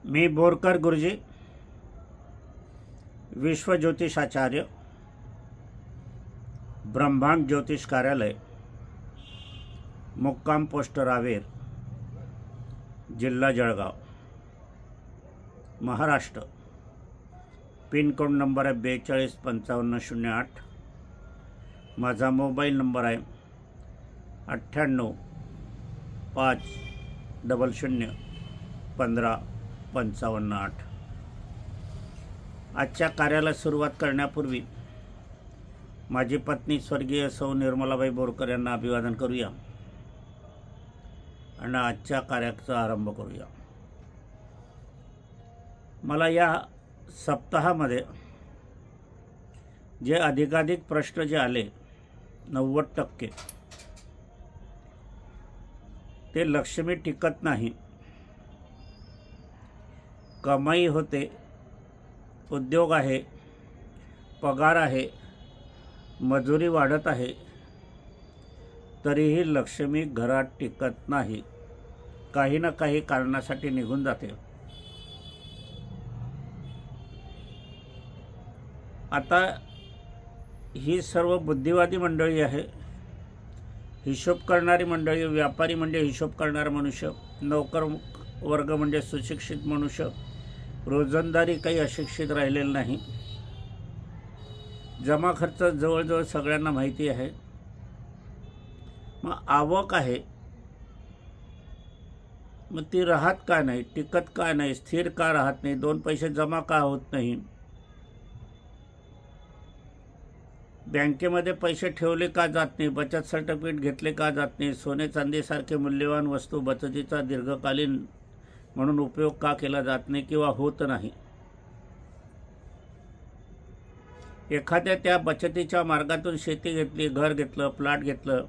मी बोरकर गुरुजी, विश्व ज्योतिषाचार्य, ब्रह्मांड ज्योतिष कार्यालय, मुक्काम पोस्ट रावेर, जिल्हा Jalgaon, Maharashtra. Pin code number आहे 425508। माझा मोबाईल नंबर आहे 9850015558। आजच्या कार्याला सुरुवात करण्यापूर्वी माझी पत्नी स्वर्गीय सौ निर्मलाबाई बोरकर यांना अभिवादन करूया आणि आजच्या कार्याचा आरंभ करूया। मला या सप्ताहामध्ये जे अधिकाधिक प्रश्न जे आले 90% ते लक्ष्मी टिकत नाही, कमाई होते, उद्योग आहे, पगार आहे, मजुरी वाढत आहे, तरीही लक्ष्मी घरात टिकत नाही, काही ना काही कारणासाठी निघून जाते। आता ही सर्व बुद्धिवादी मंडळी आहे, हिशोब करणारी मंडळी, व्यापारी म्हणजे हिशोब करणारा मनुष्य, नोकर वर्ग म्हणजे सुशिक्षित मनुष्य, रोजंदारी काही अशिक्षित राहिलेलं नाही। जमा खर्च जवळजवळ सगळ्यांना माहिती आहे। मग आवक आहे, मग ती राहत का नाही, टिकत का नाही, स्थिर का राहत नाही, दोन पैसे जमा का होत नाही, बँकेमध्ये पैसे ठेवले का जात नाही, बचत सर्टिफिकेट घेतले का जात नाही, सोने चांदीसारखे मूल्यवान वस्तू बचतीचा दीर्घकालीन म्हणून उपयोग का केला जात नाही किंवा होत नाही, एखाद्या त्या बचतीच्या मार्गातून शेती घेतली, घर घेतलं, प्लॉट घेतलं,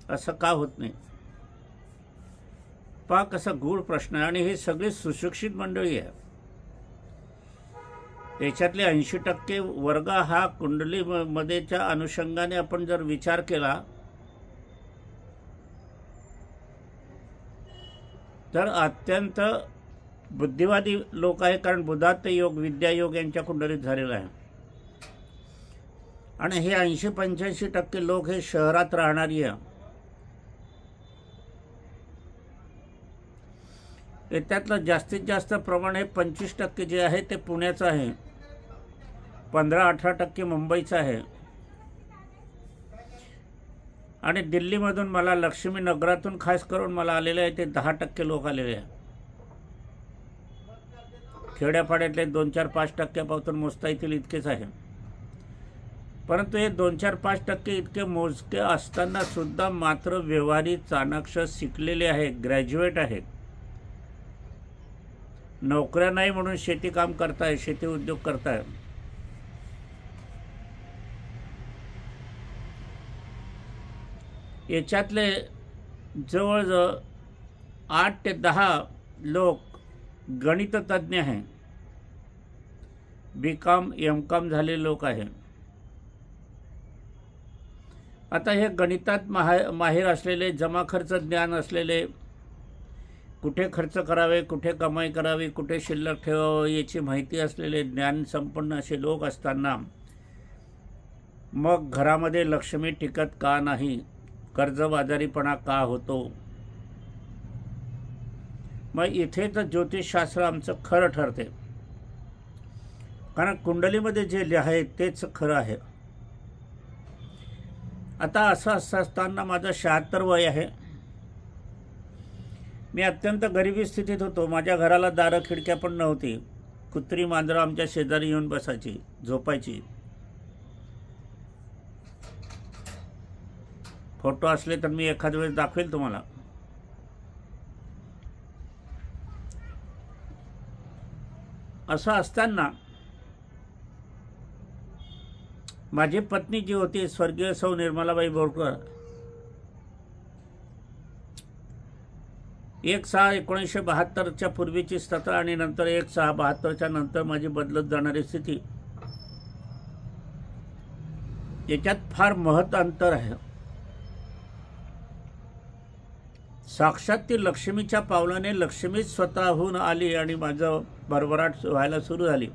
असं का होत नाही, पहा कसा गूढ प्रश्न आहे। आणि हे सगळे सुशिक्षित मंडळी आहे। त्याच्यातले 80% वर्ग हा कुंडली मध्येच्या अनुषंगाने आपण जर विचार केला तर अत्यंत बुद्धिवादी लोक आहे, कारण बुधात्य योग, विद्यायोग यांच्या कुंडलीत झालेला आहे। आणि हे 80-85% लोक हे शहरात राहणारी आहे। त्यातलं जास्तीत जास्त प्रमाण हे 25% जे आहे ते पुण्याचं आहे, 15-18% मुंबईचं आहे, आणि दिल्लीमधून मला लक्ष्मी नगरातून खास करून मला आलेले आहे ते 10% लोक आलेले आहे। खेड्यापाड्यातले 2-4-5% पासून मोजता येतील इतकेच आहे। परंतु हे 2-4-5% इतके मोजके असताना सुद्धा मात्र व्यवहारी चाणाक्ष शिकलेले आहे, ग्रॅज्युएट आहेत, नोकऱ्या नाही म्हणून शेती काम करताय, शेती उद्योग करताय। याच्यातले जवळजवळ 8 ते 10 लोक गणिततज्ञ आहेत, BCom MCom झालेले लोक आहेत। आता हे गणितात माहिर असलेले, जमा खर्च ज्ञान असलेले, कुठे खर्च करावे, कुठे कमाई करावी, कुठे शिल्लक ठेवावं याची माहिती असलेले ज्ञान संपन्न असे लोक असताना मग घरामध्ये लक्ष्मी टिकत का नाही, कर्जबाजारीपणा का होतो, मग इथे तर ज्योतिषशास्त्र आमचं खरं ठरते, कारण कुंडलीमध्ये जे आहे तेच खरं आहे। आता असं असताना माझं 76 वय आहे, मी अत्यंत गरिबी स्थितीत होतो, माझ्या घराला दारं खिडक्या पण नव्हती, कुत्री मांजरं आमच्या शेजारी येऊन बसायची, झोपायची। फोटो असले तर मी एखाद्या वेळेस दाखवेल तुम्हाला। असं असताना माझी पत्नी जी होती स्वर्गीय सौ निर्मलाबाई बोरकर, 1/6/1972च्या पूर्वीची स्थिती आणि नंतर 1/6/72च्या नंतर माझी बदलत जाणारी स्थिती, याच्यात फार महत् अंतर आहे। साक्षात ती लक्ष्मीच्या पावलाने लक्ष्मीच स्वतःहून आली आणि माझं भरभराट व्हायला सुरू झाली.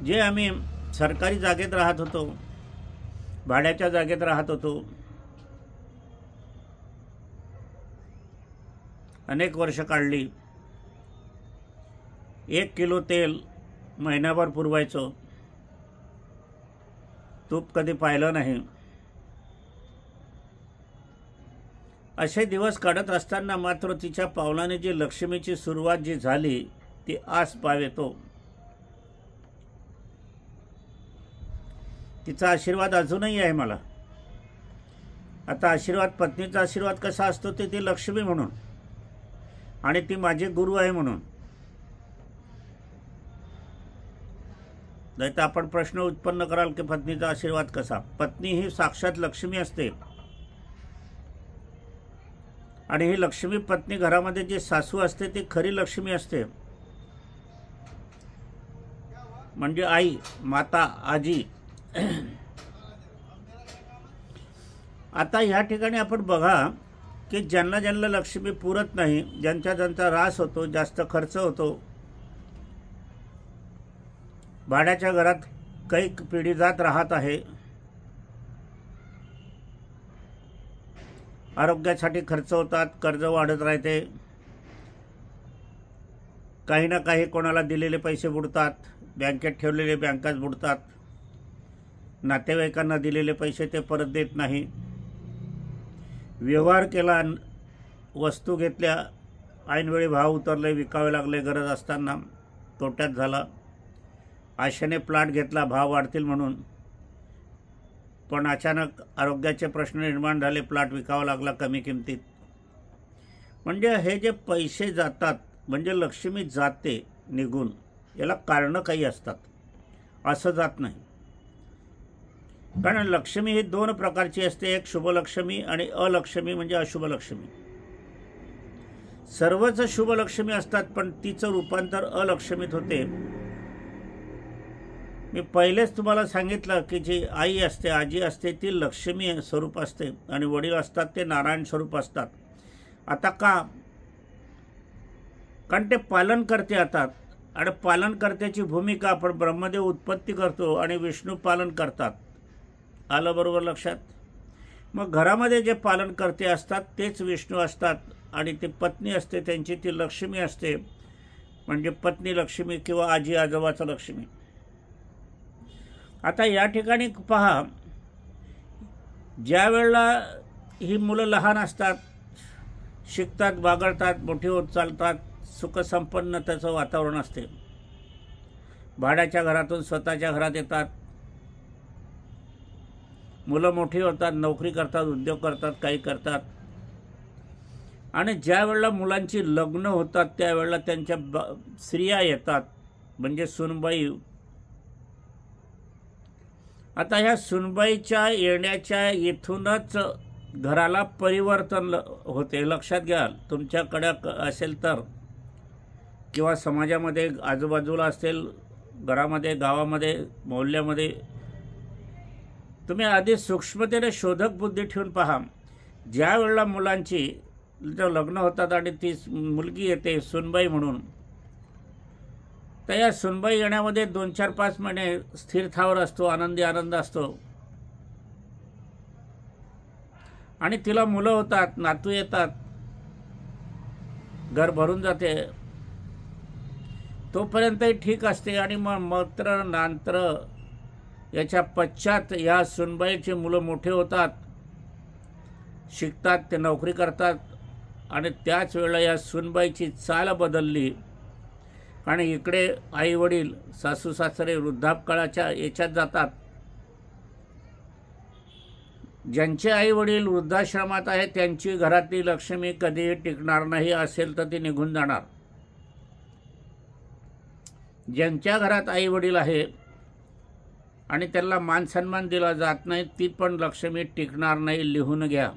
जे आम्ही सरकारी जागेत राहत होतो, भाड्याच्या जागेत राहत होतो, अनेक वर्ष काढली. 1 किलो तेल महिनाभर पुरवायचो, तूप कधी पाहिलं नाही. असे दिवस काढत असताना मात्र तिच्या पावलाने जी लक्ष्मीची सुरुवात जी झाली ती आस पावेतो. तिचा आशीर्वाद अजूनही आहे मला. आता आशीर्वाद, पत्नीचा आशीर्वाद कसा असतो ते ती लक्ष्मी म्हणून आणि ती माझी गुरु आहे म्हणून. नाही तर आपण प्रश्न उत्पन्न कराल की पत्नीचा आशीर्वाद कसा. पत्नी ही साक्षात लक्ष्मी असते आणि ही लक्ष्मी पत्नी, घरामध्ये जी सासू असते ती खरी लक्ष्मी असते, म्हणजे आई, माता, आजी. आता ह्या ठिकाणी आपण बघा की ज्यांना ज्यांना लक्ष्मी पुरत नाही, ज्यांचा ज्यांचा ऱ्हास होतो, जास्त खर्च होतो, भाड्याच्या घरात काही पिढी जात राहत आहे, आरोग्यासाठी खर्च होतात, कर्ज वाढत राहते, काही ना काही कोणाला दिलेले पैसे बुडतात, बँकेत ठेवलेले बँकाच बुडतात, नातेवाईकांना दिलेले पैसे ते परत देत नाही, व्यवहार केला, वस्तू घेतल्या, ऐनवेळी भाव उतरले, विकावे लागले, गरज असताना तोट्यात झाला, आशेने प्लॉट घेतला भाव वाढतील म्हणून, पण अचानक आरोग्याचे प्रश्न निर्माण झाले, प्लॉट विकावा लागला कमी किमतीत. म्हणजे हे जे पैसे जातात, म्हणजे लक्ष्मी जाते निघून, याला कारणं काही असतात, असं जात नाही. कारण लक्ष्मी ही 2 प्रकारची असते, एक शुभलक्ष्मी आणि अलक्ष्मी म्हणजे अशुभ लक्ष्मी. सर्वच शुभ लक्ष्मी असतात पण तिचं रूपांतर अलक्ष्मीत होते. मी पहिलेच तुम्हाला सांगितलं की जी आई असते, आजी असते, ती लक्ष्मी स्वरूप असते आणि वडील असतात ते नारायण स्वरूप असतात. आता का? कारण ते पालन करते असतात आणि पालनकर्त्याची भूमिका आपण ब्रह्मदेव उत्पत्ती करतो आणि विष्णू पालन करतात. आलं बरोबर लक्षात? मग घरामध्ये जे पालनकर्ते असतात तेच विष्णू असतात आणि ती पत्नी असते त्यांची, ती लक्ष्मी असते, म्हणजे पत्नी लक्ष्मी किंवा आजी आजोबाचं लक्ष्मी. आता या ठिकाणी पहा, ज्या वेळेला ही मुलं लहान असतात, शिकतात, बागडतात, मोठी होत चालतात, सुखसंपन्नतेचं वातावरण असते, भाड्याच्या घरातून स्वतःच्या घरात येतात, मुलं मोठी होतात, नोकरी करतात, उद्योग करतात, काही करतात, आणि ज्या वेळेला मुलांची लग्न होतात त्यावेळेला त्यांच्या स्त्रिया येतात, म्हणजे सुनबाई. आता ह्या सुनबाईच्या येण्याच्या इथूनच घराला परिवर्तन होते. लक्षात घ्या, तुमच्याकडे असेल तर किंवा समाजामध्ये आजूबाजूला असेल, घरामध्ये, गावामध्ये, मोहल्ल्यामध्ये, तुम्ही आधी सूक्ष्मतेने शोधक बुद्धी ठेवून पहा. ज्या वेळेला मुलांची लग्न होतात आणि ती मुलगी येते सुनबाई म्हणून, तर या सुनबाई येण्यामध्ये 2, 4, 5 महिने स्थिरथावर असतो, आनंदी आनंद असतो आणि तिला मुलं होतात, नातू येतात, घर भरून जाते, तोपर्यंतही ठीक असते. आणि मग मात्र नंतर याच्या पश्चात या सुनबाईची मुलं मोठे होतात, शिकतात, ते नोकरी करतात आणि त्याच वेळेला या सुनबाईची चाल बदलली आणि इकडे आई वडील, सासू सासरे वृद्धापकाळाच्या याच्यात जातात. ज्यांचे आई वडील वृद्धाश्रमात आहे त्यांची घरातली लक्ष्मी कधीही टिकणार नाही, असेल तर ती निघून जाणार. ज्यांच्या घरात आई वडील आहे आणि त्यांना मान सन्मान दिला जात नाही, ती पण लक्ष्मी टिकणार नाही. लिहून घ्या.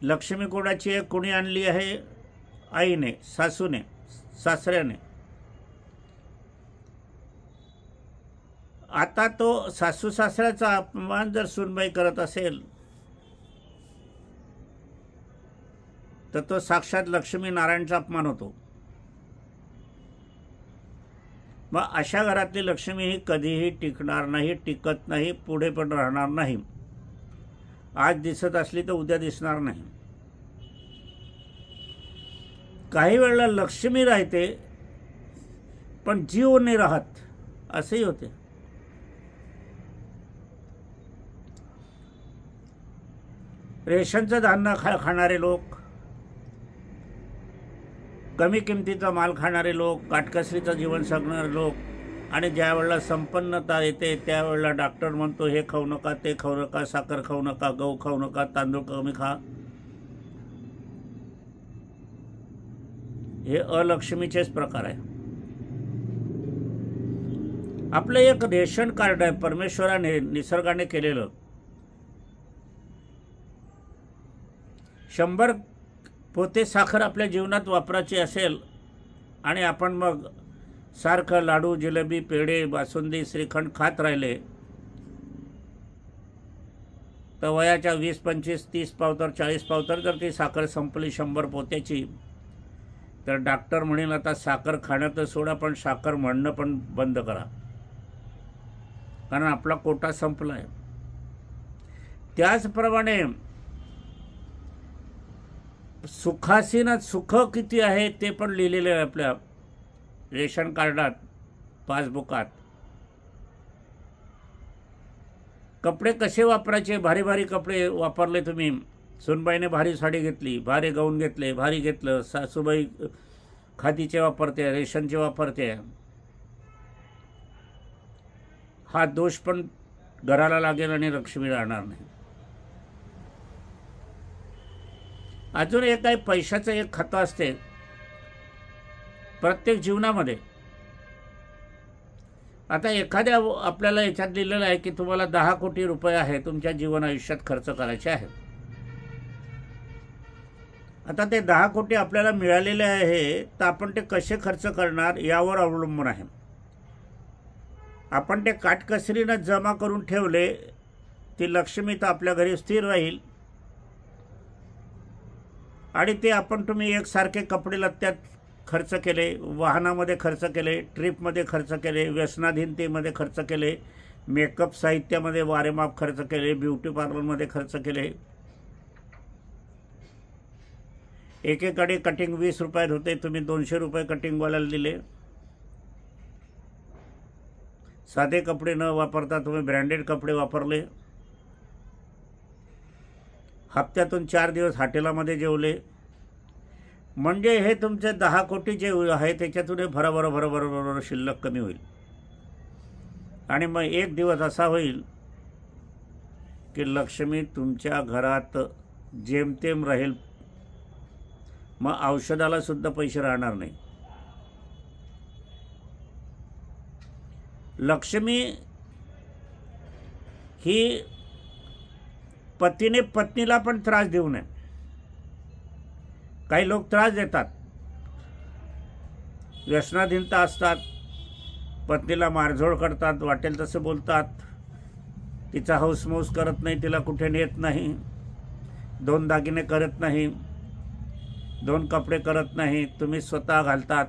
लक्ष्मी कोणाची आहे? कोणी आणली आहे? आईने, सासूने, सासऱ्याने. आता तो सासू सासऱ्याचा अपमान जर सूनबाई करत असेल तर तो साक्षात लक्ष्मी नारायणचा अपमान होतो. मग अशा घरातली लक्ष्मी ही कधीही टिकणार नाही, टिकत नाही, पुढे पण राहणार नाही. आज दिसत असली तर उद्या दिसणार नाही. काही वेळेला लक्ष्मी राहते पण जीव नाही राहत, असंही होते. रेशनचं धान्य खाणारे लोक, कमी किमतीचा माल खाणारे लोक, काटकसरीचं जीवन जगणारे लोक, आणि ज्या वेळेला संपन्नता येते त्यावेळेला डॉक्टर म्हणतो हे खाऊ नका, ते खाऊ नका, साखर खाऊ नका, गहू खाऊ नका, तांदूळ कमी खा. हे अलक्ष्मीचेच प्रकार आहे. आपलं एक रेशन कार्ड आहे परमेश्वराने निसर्गाने केलेलं. 100 पोते साखर आपल्या जीवनात वापरायची असेल आणि आपण मग सारखं लाडू, जिलेबी, पेढे, बासुंदी, श्रीखंड खात राहिले तर वयाच्या 20, 25, 30 पावतर, 40 पावतर जर ती साखर संपली 100 पोत्याची, तर डॉक्टर म्हणेल आता साखर खाणं तर सोडा, पण साखर म्हणणं पण बंद करा, कारण आपला कोटा संपला आहे. त्याचप्रमाणे सुखासीन सुख किती आहे ते पण लिहिलेलं आहे आपल्या रेशन कार्डात, पासबुकात. कपडे कसे वापरायचे, भारी भारी कपडे वापरले तुम्ही, सुनबाईने भारी साडी घेतली, भारी गाऊन घेतले, भारी घेतलं, सासूबाई खादीचे वापरते, रेशनचे वापरते, हा दोष पण घराला लागेल आणि लक्ष्मी राहणार नाही. अजून एक आहे, पैशाचं एक खातं असते प्रत्येक जीवनामध्ये. आता एखाद्या आपल्याला याच्यात दिलेलं आहे की तुम्हाला 10 कोटी रुपये आहे तुमच्या जीवन आयुष्यात खर्च करायचे आहे. आता ते 10 कोटी आपल्याला मिळालेले आहे तर आपण ते कसे खर्च करणार यावर अवलंबून आहे. आपण ते काटकसरीनं जमा करून ठेवले ती लक्ष्मी तर आपल्या घरी स्थिर राहील, आणि ते आपण तुम्ही एकसारखे कपडे लत्त्यात खर्च केले, वाहनामध्ये खर्च केले, ट्रिपमध्ये खर्च केले, व्यसनाधीनतेमध्ये खर्च केले, मेकअप साहित्यामध्ये वारेमाप खर्च केले, ब्युटी पार्लरमध्ये खर्च केले. एकेकडे कटिंग 20 रुपयात होते, तुम्ही 200 रुपये कटिंगवाल्याला दिले. साधे कपडे न वापरता तुम्ही ब्रँडेड कपडे वापरले. हप्त्यातून 4 दिवस हॉटेलामध्ये जेवले. म्हणजे हे तुमचे 10 कोटी जे आहे त्याच्यातून भरभर शिल्लक कमी होईल. आणि मग एक दिवस असा होईल की लक्ष्मी तुमच्या घरात जेमतेम राहील, मग औषधाला सुद्धा पैसे राहणार नाही. लक्ष्मी ही पतीने पत्नीला पण त्रास देऊ नये. काही लोक त्रास देतात, व्यसनाधीनता असतात, पत्नीला मारझोड करतात, वाटेल तसं बोलतात, तिचा हौसमौस करत नाही, तिला कुठे नेत नाही, 2 दागिने करत नाही, 2 कपडे करत नाही, तुम्ही स्वतः घालतात,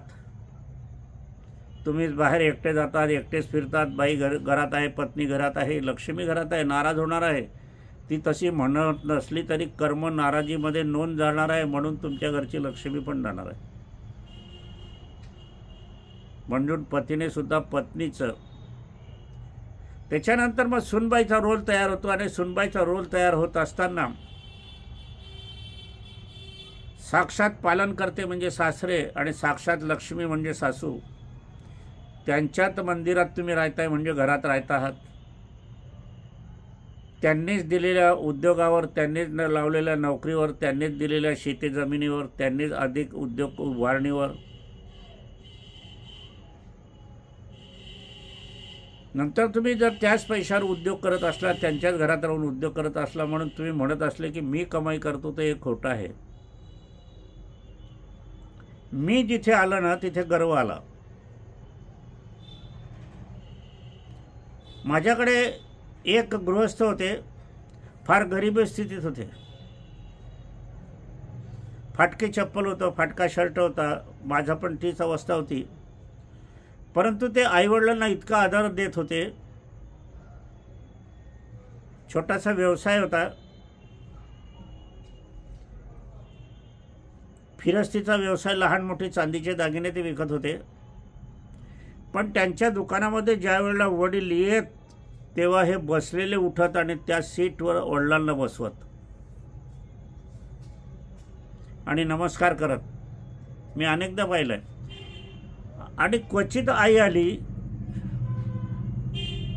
तुम्ही बाहेर एकटे जातात, एकटेच फिरतात. बाई घरात आहे, पत्नी घरात आहे, लक्ष्मी घरात आहे, नाराज होणार आहे. ती तशी म्हणत नसली तरी कर्म नाराजीमध्ये नोंद जाणार आहे, म्हणून तुमच्या घरची लक्ष्मी पण जाणार आहे. म्हणून पतीने सुद्धा पत्नीचं. त्याच्यानंतर मग सुनबाईचा रोल तयार होतो, आणि सुनबाईचा रोल तयार होत असताना साक्षात पालन करते म्हणजे सासरे आणि साक्षात लक्ष्मी म्हणजे सासू, त्यांच्यात मंदिरात तुम्ही राहताय म्हणजे घरात राहता आहात. त्यांनीच दिलेल्या उद्योगावर, त्यांनीच लावलेल्या नोकरीवर, त्यांनीच दिलेल्या शेती जमिनीवर, त्यांनीच अधिक उद्योग उभारणीवर, नंतर तुम्ही जर त्याच पैशावर उद्योग करत असला, त्यांच्याच घरात राहून उद्योग करत असला, म्हणून तुम्ही म्हणत असले की मी कमाई करतो ते एक खोटं आहे. मी जिथे आलं ना तिथे गर्व आला. माझ्याकडे एक गृहस्थ होते, फार गरीब स्थितीत होते. फाटके चप्पल होतं, फाटका शर्ट होता. माझा पण तीच अवस्था होती. परंतु ते आईवडिलांना इतका आदर देत होते. छोटासा व्यवसाय होता, फिरस्तीचा व्यवसाय, लहान मोठे चांदीचे दागिने ते विकत होते. पण त्यांच्या दुकानामध्ये ज्या वेळेला वडील येत तेव्हा हे बसलेले उठत आणि त्या सीटवर वडिलांना बसवत आणि नमस्कार करत. मी अनेकदा पाहिलंय. आणि क्वचित आई आली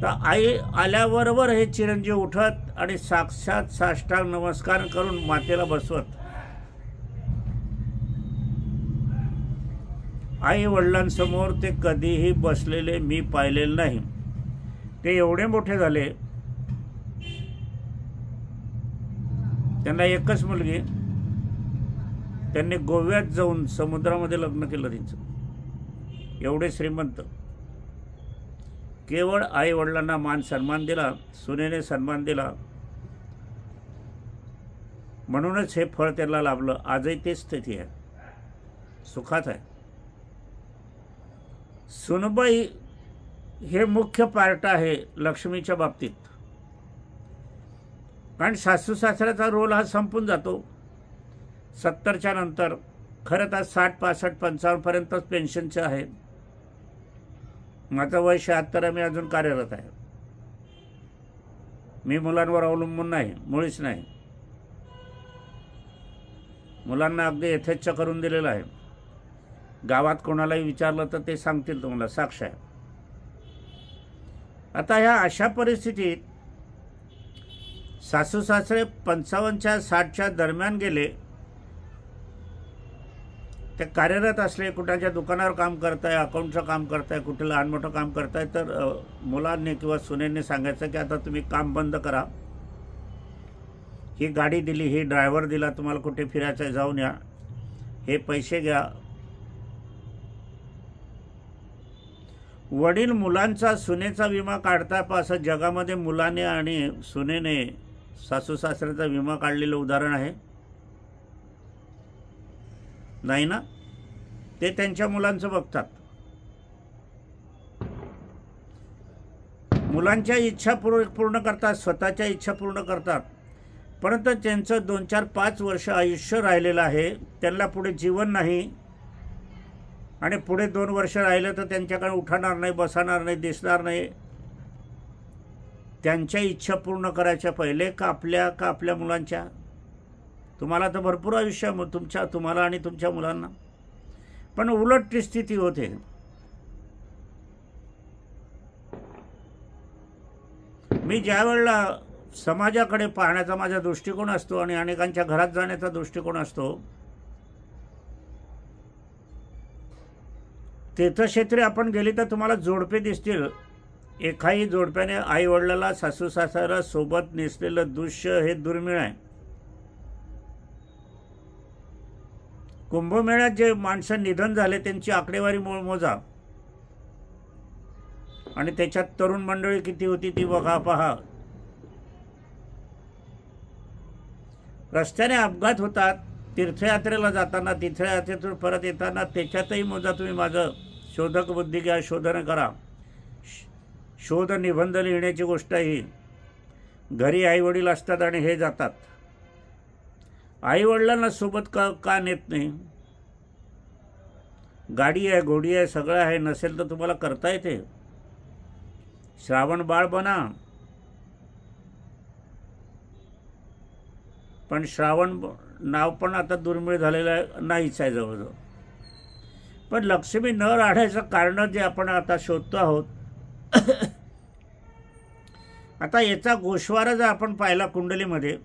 तर आई आल्याबरोबर हे चिरंजीव उठत आणि साक्षात साष्टांग नमस्कार करून मातेला बसवत. आई वडिलांसमोर ते कधीही बसलेले मी पाहिलेले नाही. ते एवढे मोठे झाले, त्यांना एकच मुलगी. त्यांनी गोव्यात जाऊन समुद्रामध्ये लग्न केलं तिचं. एवढे श्रीमंत. केवळ आई वडिलांना मान सन्मान दिला, सुनेने सन्मान दिला, म्हणूनच हे फळ त्याला लाभलं. आजही तेच स्थिती आहे, सुखात आहे. सुनबाई हे मुख्य पार्ट आहे लक्ष्मीच्या बाबतीत. कारण सासू सासऱ्याचा रोल हा संपून जातो 70च्या नंतर. खरं तर 60, 65, 55 पर्यंतच पेन्शनचे आहे. माझं वय 76 आहे, मी अजून कार्यरत आहे. मी मुलांवर अवलंबून नाही, मुळीच नाही. मुलांना अगदी यथेच्छ करून दिलेलं आहे. गावात कोणालाही विचारलं तर ते सांगतील तुम्हाला, साक्ष आहे. आता ह्या अशा परिस्थितीत सासू सासरे 55च्या 60च्या दरम्यान गेले. ते कार्यरत असले, कुणाच्या दुकानावर काम करताय, अकाउंटचं काम करताय, कुठे लहान मोठं काम करताय, तर मुलांनी किंवा सुनेने सांगायचं की आता तुम्ही काम बंद करा. ही गाडी दिली, ही ड्रायव्हर दिला, तुम्हाला कुठे फिरायचं जाऊन या, हे पैसे घ्या. वडील मुलांचा सुनेचा विमा काढतात. असं जगामध्ये मुलाने आणि सुनेने सासू सासऱ्याचा विमा काढलेलं उदाहरण आहे? नाही ना. ते त्यांच्या मुलांचं बघतात. मुलांच्या इच्छा पूर्ण करतात, स्वतःच्या इच्छा पूर्ण करतात. परंतु त्यांचं 2, 4, 5 वर्ष आयुष्य राहिलेलं आहे. त्यांना पुढे जीवन नाही. आणि पुढे 2 वर्ष राहिलं तर त्यांच्याकडे उठणार नाही, बसणार नाही, दिसणार नाही. त्यांच्या इच्छा पूर्ण करायच्या पहिले का आपल्या मुलांच्या? तुम्हाला तर भरपूर आयुष्य तुम्हाला आणि तुमच्या मुलांना. पण उलट स्थिती होते. मी ज्या वेळेला समाजाकडे पाहण्याचा माझा दृष्टिकोन असतो आणि अनेकांच्या घरात जाण्याचा दृष्टिकोन असतो, तीर्थक्षेत्री आपण गेली तर तुम्हाला जोडपे दिसतील. एकाही जोडप्याने आई वडिलाला, सासू सासऱ्याला सोबत नेसलेलं दृश्य हे दुर्मिळ आहे. कुंभमेळ्यात जे माणसं निधन झाले त्यांची आकडेवारी मोजा आणि त्याच्यात तरुण मंडळी किती होती ती बघा, पहा. रस्त्याने अपघात होतात. तीर्थयात्रेला जाताना, तीर्थयात्रेतून परत येताना, त्याच्यातही मोजा तुम्ही. माझं शोधक बुद्धी घ्या, शोधन करा. शोध निबंध लिहिण्याची गोष्ट ही. घरी आईवडील असतात आणि हे जातात. आईवडिलांना सोबत का नेत नाही? गाडी आहे, घोडी आहे, सगळं आहे. नसेल तर तुम्हाला करता येते. श्रावण बाळ बना. पण श्रावण नाव पण आता दुर्मिळ झालेलं नाहीच आहे जवळजवळ. पण लक्ष्मी न राहण्याचं कारण जे आपण आता शोधतो आहोत. आता याचा गोषवारा जर आपण पाहिला कुंडलीमध्ये,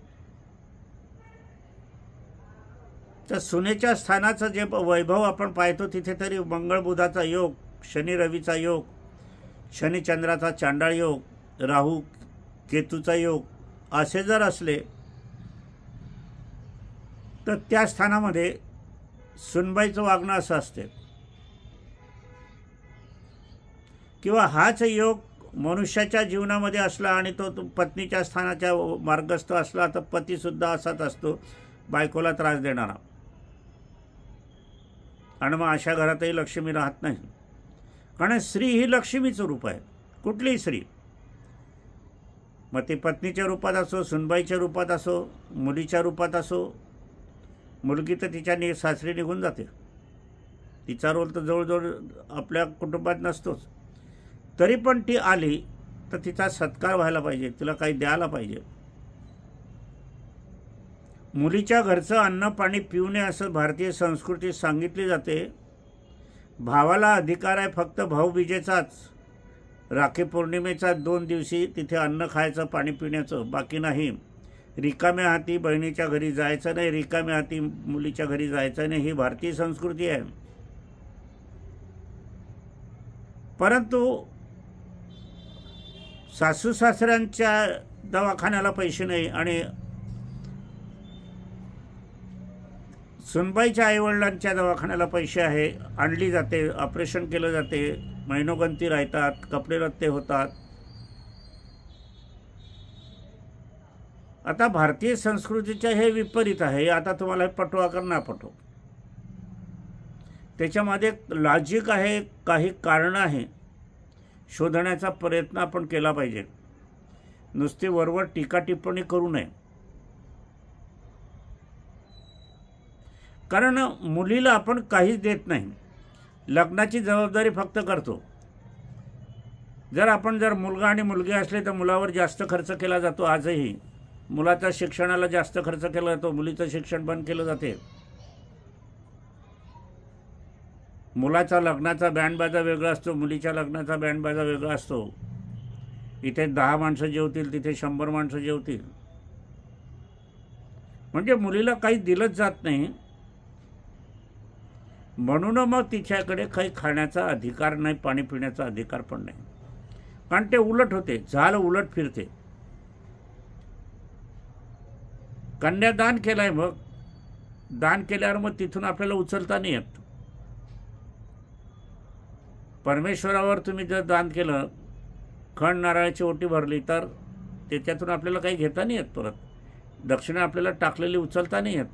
तर सुनेच्या स्थानाचं जे वैभव आपण पाहतो तिथे तरी मंगळ बुधाचा योग, शनी रवीचा योग, शनी चंद्राचा चांडाळ योग, राहू केतूचा योग असे जर असले तर त्या स्थानामध्ये सुनबाईचं वागणं असं असते. किंवा हाच योग मनुष्याच्या जीवनामध्ये असला आणि तो पत्नीच्या स्थानाच्या मार्गस्थ असला तर पतीसुद्धा असाच असतो, बायकोला त्रास देणारा. आणि मग अशा घरातही लक्ष्मी राहत नाही. कारण स्त्री ही लक्ष्मीचं रूप आहे. कुठलीही स्त्री, मग ती पत्नीच्या रूपात असो, सुनबाईच्या रूपात असो, मुलीच्या रूपात असो. मुलगी तर तिच्या सासरी निघून जाते, तिचा रोल तर जवळजवळ आपल्या कुटुंबात नसतोच. तरी पण ती आली तर तिचा सत्कार व्हायला पाहिजे, तिला काही द्यायला पाहिजे. मुलीच्या घरचं अन्न पाणी पिऊ नये असं भारतीय संस्कृती सांगितली जाते. भावाला अधिकार आहे फक्त भाऊबीजेचाच, राखी पौर्णिमेचा 2 दिवशी तिथे अन्न खायचं, पाणी पिण्याचं, बाकी नाही. रिकाम्या हाती बहिणीच्या घरी जायचं नाही, रिकाम्या हाती मुलीच्या घरी जायचं नाही, ही भारतीय संस्कृती आहे. परंतु सासू सासऱ्यांच्या दवाखान्याला पैसे नाही आणि सुनबाईच्या आईवडिलांच्या दवाखान्याला पैसे आहे, आणली जाते, ऑपरेशन केलं जाते, महिनोगंती राहतात, कपडे रत्ते होतात. आता भारतीय संस्कृतीचे हे विपरीत आहे. आता तुम्हाला हे पटवा का ना पटो, त्याच्यामध्ये लॉजिक आहे, काही कारण आहे, शोधण्याचा प्रयत्न आपण केला पाहिजे. नुसती वरवर टीका टिप्पणी करू नये. कारण मुलीला आपण काहीच देत नाही, लग्नाची जबाबदारी फक्त करतो. जर मुलगा आणि मुलगी असले तर मुलावर जास्त खर्च केला जातो. आजही मुलाच्या शिक्षणाला जास्त खर्च केला जातो, मुलीचं शिक्षण बंद केलं जाते. मुलाचा लग्नाचा बँडबाजा वेगळा असतो, मुलीच्या लग्नाचा बँडबाजा वेगळा असतो. इथे 10 माणसं जेवतील, तिथे 100 माणसं जेवतील. म्हणजे मुलीला काही दिलंच जात नाही. म्हणून मग तिच्याकडे काही खाण्याचा अधिकार नाही, पाणी पिण्याचा अधिकार पण नाही. कारण ते उलट होते, झालं उलट फिरते. कन्यादान केलंय, मग दान केल्यावर मग तिथून आपल्याला उचलता नाही येत. परमेश्वरावर तुम्ही जर दान केलं, खंड नारळाची ओटी भरली, तर त्याच्यातून आपल्याला काही घेता नाही येत. परत दक्षिणा आपल्याला टाकलेली उचलता नाही येत.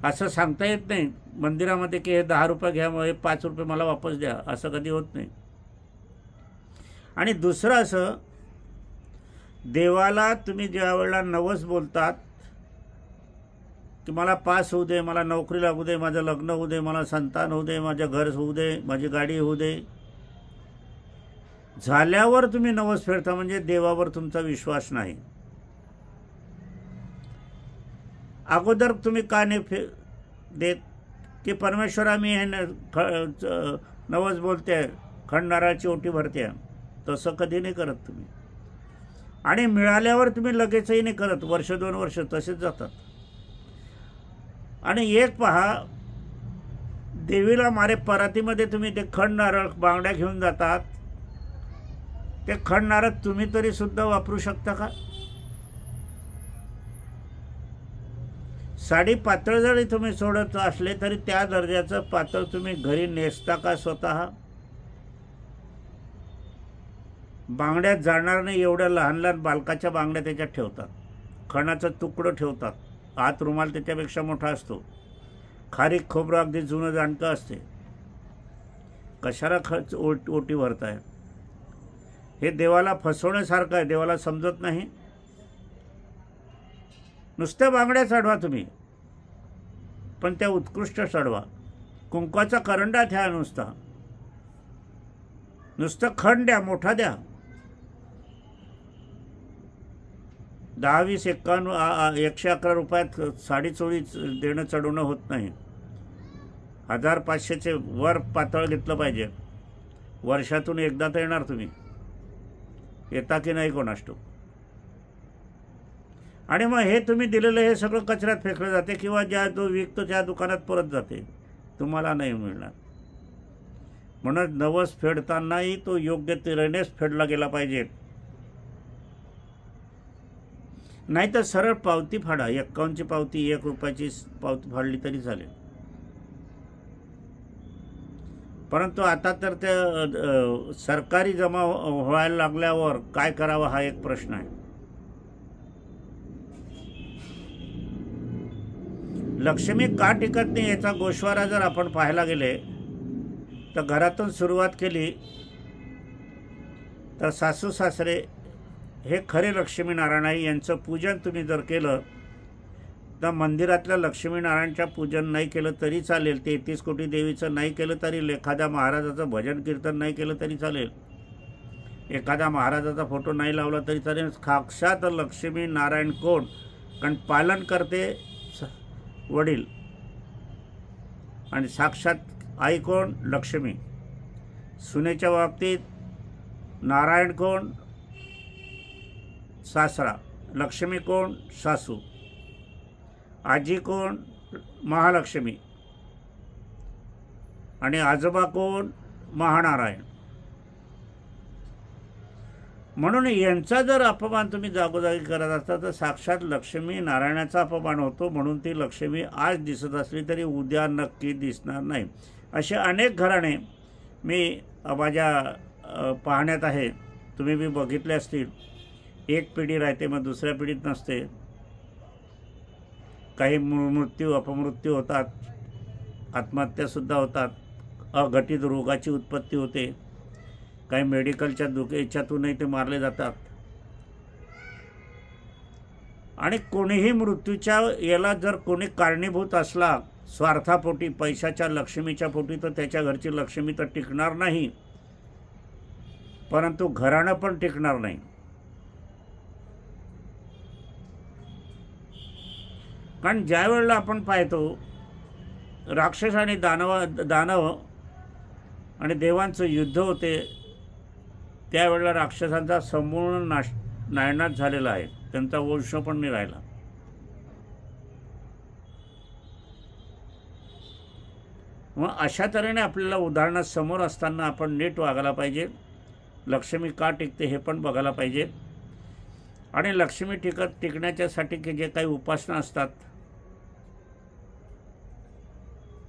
असं सांगता येत नाही मंदिरामध्ये की हे 10 रुपये घ्या, मग हे 5 रुपये मला वापस द्या, असं कधी होत नाही. आणि दुसरं असं, देवाला तुम्ही ज्या वेळेला नवस बोलतात की मला पास होऊ दे, मला नोकरी लागू दे, माझं लग्न होऊ दे, मला संतान होऊ दे, माझं घर होऊ दे, माझी गाडी होऊ दे, झाल्यावर तुम्ही नवस फेडता म्हणजे देवावर तुमचा विश्वास नाही. अगोदर तुम्ही का नाही देत की परमेश्वरा मी हे नवस बोलते, खंड नारळाची ओटी भरते, तसं कधी नाही करत तुम्ही. आणि मिळाल्यावर तुम्ही लगेचही नाही करत, 1-2 वर्ष तसेच जातात. आणि एक पहा, देवीला मारे परातीमध्ये तुम्ही ते खंड नारळ बांगड्या घेऊन जातात, ते खंड नारळ तुम्ही तरी सुद्धा वापरू शकता का? साडी पातळ जरी तुम्ही सोडत असले तरी त्या दर्जाचं पातळ तुम्ही घरी नेसता का स्वतः? बांगड्यात जाणार नाही एवढ्या लहान लहान बालकाच्या बांगड्या त्याच्यात ठेवतात, खणाचं तुकडं ठेवतात, आत रुमाल त्याच्यापेक्षा मोठा असतो, खारीक खोबरं अगदी जुनं जाणतं असते. कशाला खर्च ओटी भरताय? हे देवाला फसवण्यासारखं आहे, देवाला समजत नाही. नुसत्या बांगड्या चढवा तुम्ही, पण त्या उत्कृष्ट चढवा. कुंकवाचा करंडा ठ्या, नुसतं खंड द्या, मोठा द्या. 10, 20, 51, 111 रुपयात साडी चोळी देणं चढवणं होत नाही. 1500चे वर पातळ घेतलं पाहिजे. वर्षातून एकदा तर येणार तुम्ही, येता की नाही कोणास ठाऊक. आणि मग हे तुम्ही दिलेलं हे सगळं कचऱ्यात फेकलं जाते किंवा ज्या जो विकतो त्या दुकानात परत जाते, तुम्हाला नाही मिळणार. म्हणून नवस फेडतानाही तो योग्य तऱ्हेनेच फेडला गेला पाहिजे. नाही तर सरळ पावती फाडा, 51ची पावती, 1 रुपयाची पावती फाडली तरी चालेल. परंतु आता तर त्या सरकारी जमा व्हायला लागल्यावर काय करावं हा एक प्रश्न आहे. लक्ष्मी का टिकत नाही याचा गोषवारा जर आपण पाहायला गेले तर घरातून सुरुवात केली तर सासू सासरे हे खरे लक्ष्मीनारायण आहे. यांचं पूजन तुम्ही जर केलं तर मंदिरातल्या लक्ष्मीनारायणच्या पूजन नाही केलं तरी चालेल, 33 कोटी देवीचं नाही केलं तरी, एखाद्या महाराजाचं भजन कीर्तन नाही केलं तरी चालेल, एखाद्या महाराजाचा फोटो नाही लावला तरी चालेल. साक्षात लक्ष्मीनारायण कोण? कारण पालन करते वडील आणि साक्षात आई कोण? लक्ष्मी. सुनेच्या बाबतीत नारायण कोण? सासरा. लक्ष्मी कोण? सासू. आजी कोण? महालक्ष्मी. आणि आजोबा कोण? महानारायण. म्हणून यांचा जर अपमान तुम्ही जागोजागी करत असता तर साक्षात लक्ष्मी नारायणाचा अपमान होतो. म्हणून ती लक्ष्मी आज दिसत असली तरी उद्या नक्की दिसणार नाही. असे अनेक घराणे मी माझ्या पाहण्यात आहे, तुम्ही बी बघितले असतील. एक पिढी राहते मग दुसऱ्या पिढीत नसते. काही मृत्यू अपमृत्यू होतात, आत्महत्यासुद्धा होतात, अघटित रोगाची उत्पत्ती होते, काही मेडिकलच्या याच्यातूनही ते मारले जातात. आणि कोणीही मृत्यूच्या याला जर कोणी कारणीभूत असला स्वार्थापोटी, पैशाच्या लक्ष्मीच्या पोटी, तर त्याच्या घरची लक्ष्मी तर टिकणार नाही, परंतु घराणं पण टिकणार नाही. कारण ज्या वेळेला आपण पाहतो राक्षस आणि दानव आणि देवांचं युद्ध होते त्यावेळेला राक्षसांचा संपूर्ण नायनाट झालेला आहे, त्यांचा वंश पण नाही राहिला. मग अशा तऱ्हेने आपल्याला उदाहरणं समोर असताना आपण नीट वागायला पाहिजे. लक्ष्मी का टिकते हे पण बघायला पाहिजे. आणि लक्ष्मी टिकण्याच्यासाठी की जे काही उपासना असतात,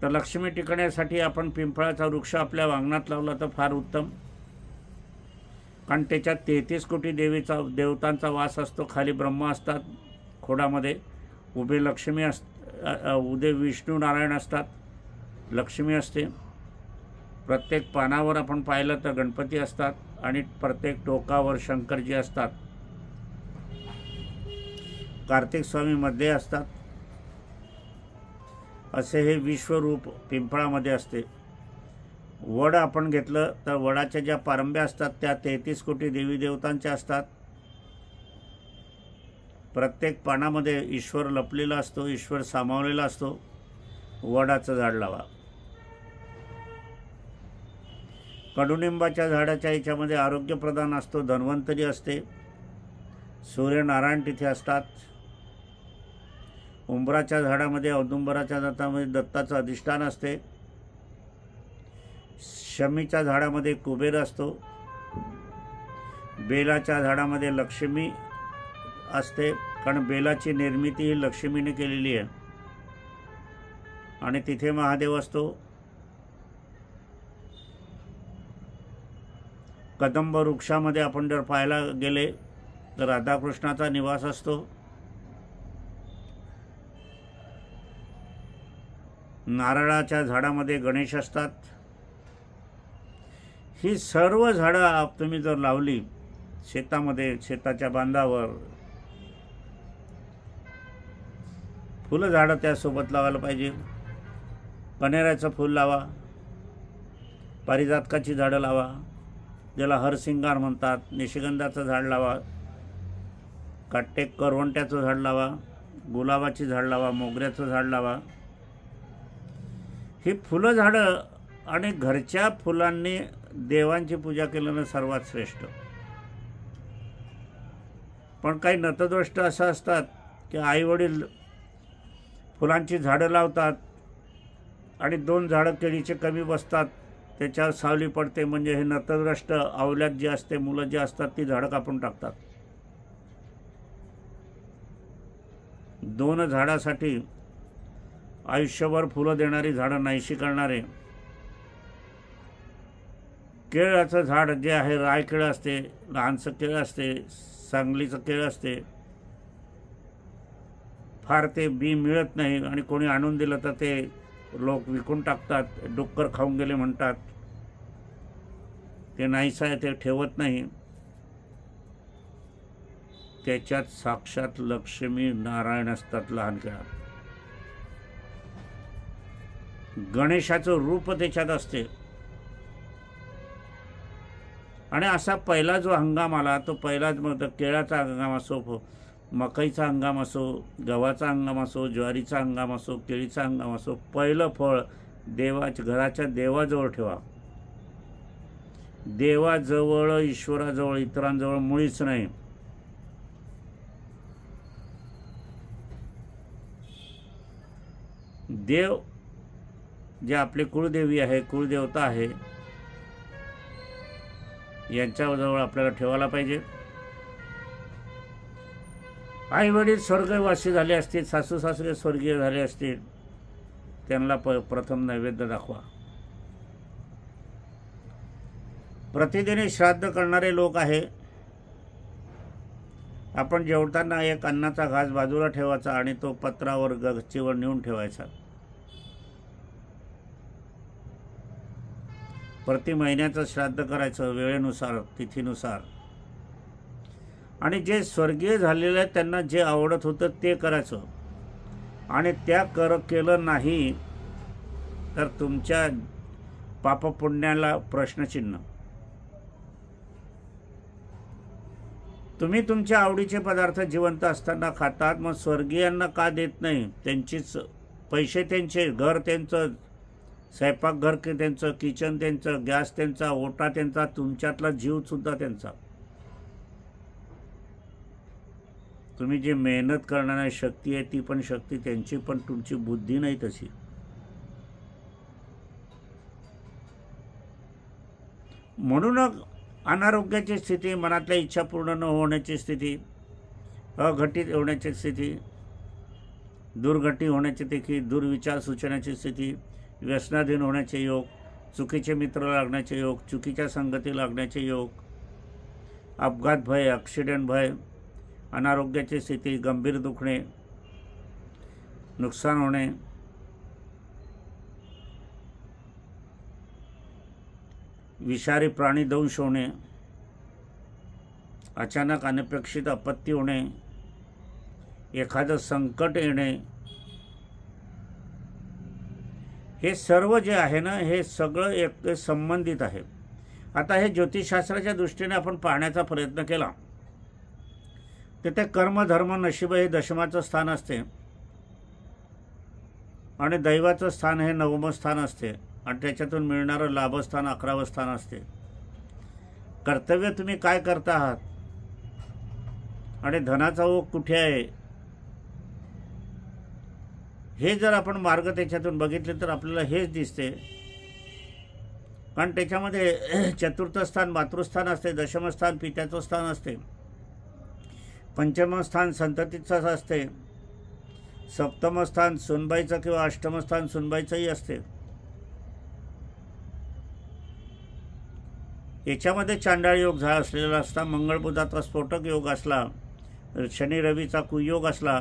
तर लक्ष्मी टिकण्यासाठी आपण पिंपळाचा वृक्ष आपल्या अंगणात लावला तर फार उत्तम. कारण त्याच्यात 33 कोटी देवतांचा वास असतो. खाली ब्रह्मा असतात, खोडामध्ये उभे लक्ष्मी उदे विष्णू नारायण असतात, लक्ष्मी असते. प्रत्येक पानावर आपण पाहिलं तर गणपती असतात आणि प्रत्येक टोकावर शंकरजी असतात. कार्तिक स्वामी मध्ये असतात. असे हे विश्वरूप पिंपळामध्ये असते. वड आपण घेतलं तर वडाच्या ज्या पारंब्या असतात त्या 33 कोटी देवी देवतांच्या असतात. प्रत्येक पानामध्ये ईश्वर लपलेला असतो, ईश्वर सामावलेला असतो. वडाचं झाड लावा. कडुनिंबाच्या झाडाच्या याच्यामध्ये आरोग्यप्रदान असतो, धन्वंतरी असते, सूर्यनारायण तिथे असतात. उंबराच्या झाडामध्ये औदुंबराच्या झाडामध्ये दत्ताचं अधिष्ठान असते. शमीच्या झाडामध्ये कुबेर असतो. बेलाच्या झाडामध्ये लक्ष्मी असते, कारण बेलाची निर्मिती ही लक्ष्मीने केलेली आहे आणि तिथे महादेव असतो. कदंब वृक्षामध्ये आपण जर पाहायला गेले तर राधाकृष्णाचा निवास असतो. नारळाच्या झाडामध्ये गणेश असतात. ही सर्व झाडं तुम्ही जर लावली शेतामध्ये, शेताच्या बांधावर, फुलं झाडं त्यासोबत लावायला पाहिजे. कण्हेराचं फूल लावा, पारिजातकाची झाडं लावा ज्याला हरसिंगार म्हणतात, निशिगंधाचं झाड लावा, काटेक करवंट्याचं झाड लावा, गुलाबाची झाड लावा, मोगऱ्याचं झाड लावा. ही फुलं झाडं आणि घरच्या फुलांनी देवांची पूजा केल्यानं सर्वात श्रेष्ठ. पण काही नतद्रष्ट असं असतात की आईवडील फुलांची झाडं लावतात आणि 2 झाडं केळीचे कमी बसतात, त्याच्यावर सावली पडते, म्हणजे हे नतद्रष्ट अवल्यात जी असते, मुलं जी असतात ती झाडं कापून टाकतात. 2 झाडासाठी आयुष्यभर फुलं देणारी झाडं नाहीशी करणारे केळाचं झाड जे आहे, राय केळं असते, लहानसं केळं असते, सांगलीचं केळं असते, फार ते बी मिळत नाही आणि कोणी आणून दिलं तर ते लोक विकून टाकतात, डुक्कर खाऊन गेले म्हणतात, ते नाहीच आहे, ते ठेवत नाही. त्याच्यात साक्षात लक्ष्मी नारायण असतात लहान केळात. गणेशाचं रूप त्याच्यात असते. आणि असा पहिला जो हंगाम आला तो पहिलाच मग केळाचा हंगाम असो, मकईचा हंगाम असो, गव्हाचा हंगाम असो, ज्वारीचा हंगाम असो, केळीचा हंगाम असो, पहिलं फळ घराच्या देवाजवळ ठेवा. देवाजवळ, ईश्वराजवळ, इतरांजवळ मुळीच नाही. देव जे आपले कुळदेवी आहे, कुळदेवता आहे, यांच्याजवळ आपल्याला ठेवायला पाहिजे. आई वडील स्वर्गवासी झाले असतील, सासू सासरे स्वर्गीय झाले असतील, त्यांना प्रथम नैवेद्य दाखवा. प्रतिदिन श्राद्ध करणारे लोक आहे, आपण जेवताना एक अन्नाचा घास बाजूला ठेवायचा आणि तो पत्रावर गच्चीवर नेऊन ठेवायचा. प्रति महिन्याचं श्राद्ध करायचं, वेळेनुसार, तिथीनुसार. आणि जे स्वर्गीय झालेले आहेत त्यांना जे आवडत होतं ते करायचं. आणि केलं नाही तर तुमच्या पापपुण्याला प्रश्नचिन्ह. तुम्ही तुमच्या आवडीचे पदार्थ जिवंत असताना खातात, मग स्वर्गीयांना का देत नाही? त्यांचीच पैसे त्यांचे, घर त्यांचं, स्वयंपाकघर त्यांचं, किचन त्यांचं, गॅस त्यांचा, ओटा त्यांचा, तुमच्यातला जीवसुद्धा त्यांचा. तुम्ही जी मेहनत करणारी शक्ती आहे ती पण शक्ती त्यांची, पण तुमची बुद्धी नाही तशी. म्हणून अनारोग्याची स्थिती, मनातल्या इच्छा पूर्ण न होण्याची स्थिती, अघटित होण्याची स्थिती, दुर्घटी होण्याची देखील, दुर्विचार सुचण्याची स्थिती, व्यसनाधीन होण्याचे योग, चुकीचे मित्र लागण्याचे योग, चुकीच्या संगती लागण्याचे योग, अपघात भय, ॲक्सिडेंट भय, अनारोग्याची स्थिती, गंभीर दुखणे, नुकसान होणे, विषारी प्राणी दंश होणे, अचानक अनपेक्षित आपत्ती होणे, एखादं संकट येणे, हे सर्व जे आहे ना, हे सगळं एक संबंधित आहे. आता हे ज्योतिषशास्त्राच्या दृष्टीने आपण पाहण्याचा प्रयत्न केला तर ते कर्म, धर्म, नशीब हे दशमाचं स्थान असते आणि दैवाचं स्थान हे 9वं स्थान असते आणि त्याच्यातून मिळणारं लाभस्थान 11वं स्थान असते. कर्तव्य तुम्ही काय करता आहात आणि धनाचा ओघ कुठे आहे हे जर आपण मार्ग त्याच्यातून बघितले तर आपल्याला हेच दिसते. कारण त्याच्यामध्ये चतुर्थ स्थान मातृस्थान असते, दशम स्थान पित्याचं स्थान असते, पंचम स्थान संततीचं असते, सप्तम स्थान सुनबाईचं किंवा अष्टम स्थान सुनबाईचंही असते. याच्यामध्ये चांडाळ योग झाला असलेला असता, मंगळ बुधाचा स्फोटक योग असला, शनी रवीचा कुयोग असला,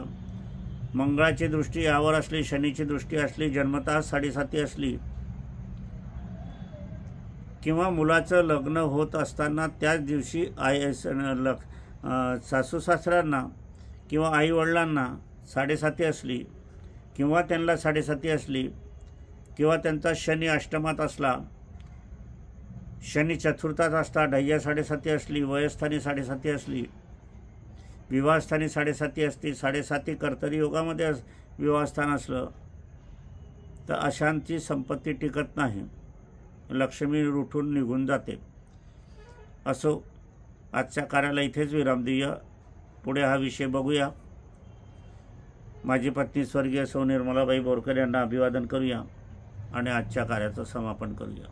मंगळाची दृष्टी यावर असली, शनीची दृष्टी असली, जन्मतः 7.5 असली, किंवा मुलाचं लग्न होत असताना त्याच दिवशी सासू सासऱ्यांना किंवा आई वडिलांना 7.5 असली, किंवा त्यांना 7.5 असली, किंवा त्यांचा शनी अष्टमात असला, शनी चतुर्थात असता, ढय्या 7.5 असली, वयस्थानी 7.5 असली, विवाहस्थानी 7.5 असते, 7.5 कर्तरी योगामध्ये विवाहस्थान असलं तर अशांती संपत्ती टिकत नाही, लक्ष्मी उठून निघून जाते. असो, आजच्या कार्याला इथेच विराम देऊया. पुढे हा विषय बघूया. माझी पत्नी स्वर्गीय सौ निर्मलाबाई बोरकर यांना अभिवादन करूया आणि आजच्या कार्याचं समापन करूया.